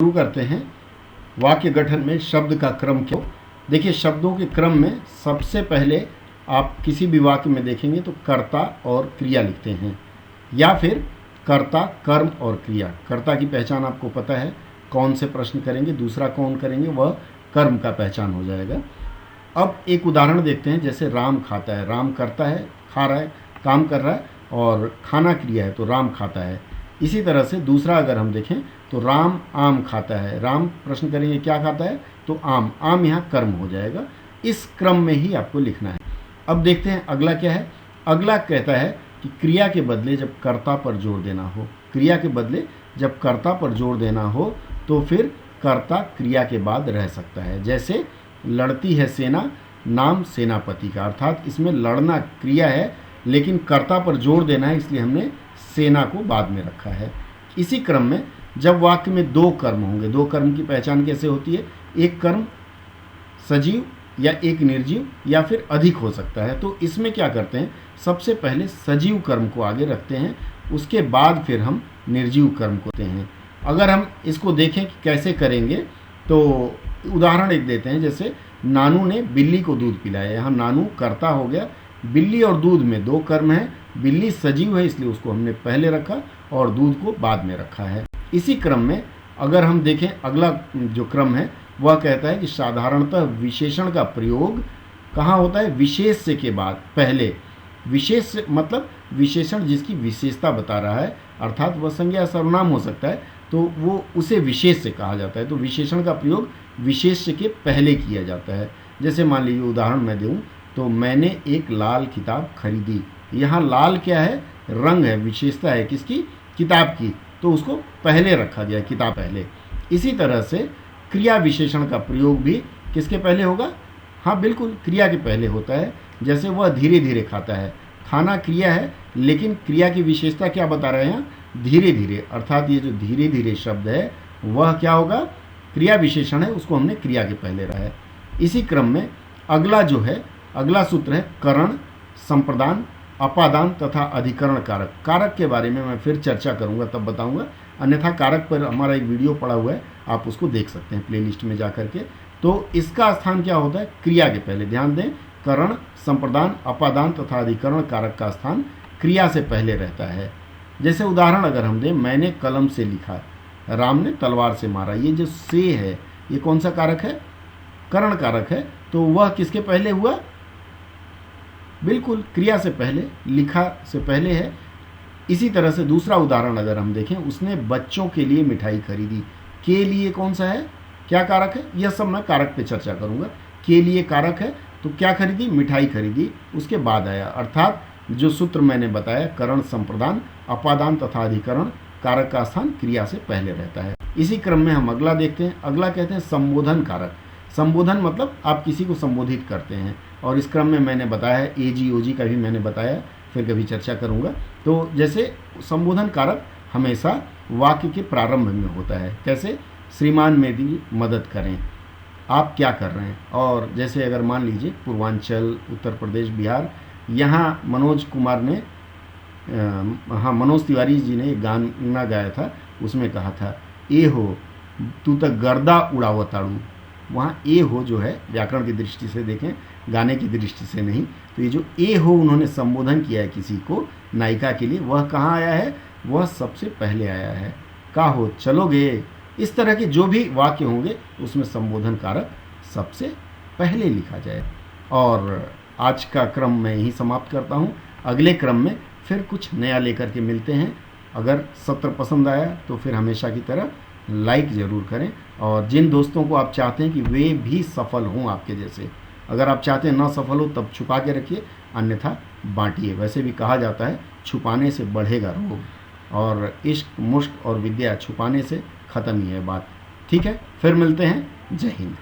शुरू करते हैं। वाक्य गठन में शब्द का क्रम क्यों? देखिए, शब्दों के क्रम में सबसे पहले आप किसी भी वाक्य में देखेंगे तो कर्ता और क्रिया लिखते हैं, या फिर कर्ता, कर्म और क्रिया। कर्ता की पहचान आपको पता है, कौन से प्रश्न करेंगे, दूसरा कौन करेंगे, वह कर्म का पहचान हो जाएगा। अब एक उदाहरण देखते हैं। जैसे राम खाता है, राम करता है, खा रहा है, काम कर रहा है, और खाना क्रिया है तो राम खाता है। इसी तरह से दूसरा अगर हम देखें तो राम आम खाता है, राम प्रश्न करेंगे क्या खाता है, तो आम, आम यहाँ कर्म हो जाएगा। इस क्रम में ही आपको लिखना है। अब देखते हैं अगला क्या है। अगला कहता है कि क्रिया के बदले जब कर्ता पर जोर देना हो, क्रिया के बदले जब कर्ता पर जोर देना हो तो फिर कर्ता क्रिया के बाद रह सकता है। जैसे लड़ती है सेना, नाम सेनापति का, अर्थात इसमें लड़ना क्रिया है लेकिन कर्ता पर जोर देना है, इसलिए हमने सेना को बाद में रखा है। इसी क्रम में जब वाक्य में दो कर्म होंगे, दो कर्म की पहचान कैसे होती है? एक कर्म सजीव या एक निर्जीव या फिर अधिक हो सकता है। तो इसमें क्या करते हैं, सबसे पहले सजीव कर्म को आगे रखते हैं, उसके बाद फिर हम निर्जीव कर्म को देते हैं। अगर हम इसको देखें कि कैसे करेंगे तो उदाहरण एक देते हैं। जैसे नानू ने बिल्ली को दूध पिलाया, यहाँ नानू कर्ता हो गया, बिल्ली और दूध में दो कर्म है, बिल्ली सजीव है इसलिए उसको हमने पहले रखा और दूध को बाद में रखा है। इसी क्रम में अगर हम देखें अगला जो क्रम है वह कहता है कि साधारणतः विशेषण का प्रयोग कहाँ होता है? विशेष से के बाद पहले। विशेष मतलब विशेषण जिसकी विशेषता बता रहा है, अर्थात वह संज्ञा सर्वनाम हो सकता है तो वो उसे विशेष से कहा जाता है। तो विशेषण का प्रयोग विशेष के पहले किया जाता है। जैसे मान लीजिए उदाहरण मैं दूँ तो मैंने एक लाल किताब खरीदी। यहाँ लाल क्या है? रंग है, विशेषता है किसकी? किताब की, तो उसको पहले रखा गया, किताब पहले। इसी तरह से क्रिया विशेषण का प्रयोग भी किसके पहले होगा? हाँ बिल्कुल, क्रिया के पहले होता है। जैसे वह धीरे धीरे खाता है, खाना क्रिया है लेकिन क्रिया की विशेषता क्या बता रहे हैं? धीरे धीरे, अर्थात ये जो धीरे धीरे शब्द है वह क्या होगा? क्रिया विशेषण है, उसको हमने क्रिया के पहले रखा है। इसी क्रम में अगला जो है, अगला सूत्र है करण, संप्रदान, अपादान तथा अधिकरण कारक। कारक के बारे में मैं फिर चर्चा करूंगा, तब बताऊंगा, अन्यथा कारक पर हमारा एक वीडियो पड़ा हुआ है, आप उसको देख सकते हैं प्लेलिस्ट में जा करके। तो इसका स्थान क्या होता है? क्रिया के पहले। ध्यान दें, करण, संप्रदान, अपादान तथा अधिकरण कारक का स्थान क्रिया से पहले रहता है। जैसे उदाहरण अगर हम दें, मैंने कलम से लिखा, राम ने तलवार से मारा। ये जो से है ये कौन सा कारक है? करण कारक है। तो वह किसके पहले हुआ? बिल्कुल क्रिया से पहले, लिखा से पहले है। इसी तरह से दूसरा उदाहरण अगर हम देखें, उसने बच्चों के लिए मिठाई खरीदी। के लिए कौन सा है? क्या कारक है? यह सब मैं कारक पे चर्चा करूंगा। के लिए कारक है तो क्या खरीदी? मिठाई खरीदी, उसके बाद आया। अर्थात जो सूत्र मैंने बताया, करण, संप्रदान, अपादान तथा अधिकरण कारक का स्थान क्रिया से पहले रहता है। इसी क्रम में हम अगला देखते हैं। अगला कहते हैं संबोधन कारक। संबोधन मतलब आप किसी को संबोधित करते हैं, और इस क्रम में मैंने बताया है, एजी ओजी का भी मैंने बताया, फिर कभी चर्चा करूंगा। तो जैसे संबोधन कारक हमेशा वाक्य के प्रारंभ में होता है। कैसे? श्रीमान मेरी मदद करें, आप क्या कर रहे हैं? और जैसे अगर मान लीजिए पूर्वांचल, उत्तर प्रदेश, बिहार, यहाँ मनोज कुमार ने मनोज तिवारी जी ने गाना गाया था, उसमें कहा था ए हो तू तक गर्दा उड़ावताड़ू। वहाँ ए हो जो है व्याकरण की दृष्टि से देखें, गाने की दृष्टि से नहीं। तो ये जो ए हो उन्होंने संबोधन किया है किसी को, नायिका के लिए, वह कहाँ आया है? वह सबसे पहले आया है। का हो चलोगे? इस तरह के जो भी वाक्य होंगे उसमें संबोधन कारक सबसे पहले लिखा जाए। और आज का क्रम मैं यही समाप्त करता हूँ। अगले क्रम में फिर कुछ नया लेकर के मिलते हैं। अगर सत्र पसंद आया तो फिर हमेशा की तरह लाइक ज़रूर करें, और जिन दोस्तों को आप चाहते हैं कि वे भी सफल हों आपके जैसे, अगर आप चाहते हैं ना सफल हो तब छुपा के रखिए, अन्यथा बांटिए। वैसे भी कहा जाता है छुपाने से बढ़ेगा रोग, और इश्क, मुश्क और विद्या छुपाने से ख़त्म ही है बात। ठीक है, फिर मिलते हैं। जय हिंद।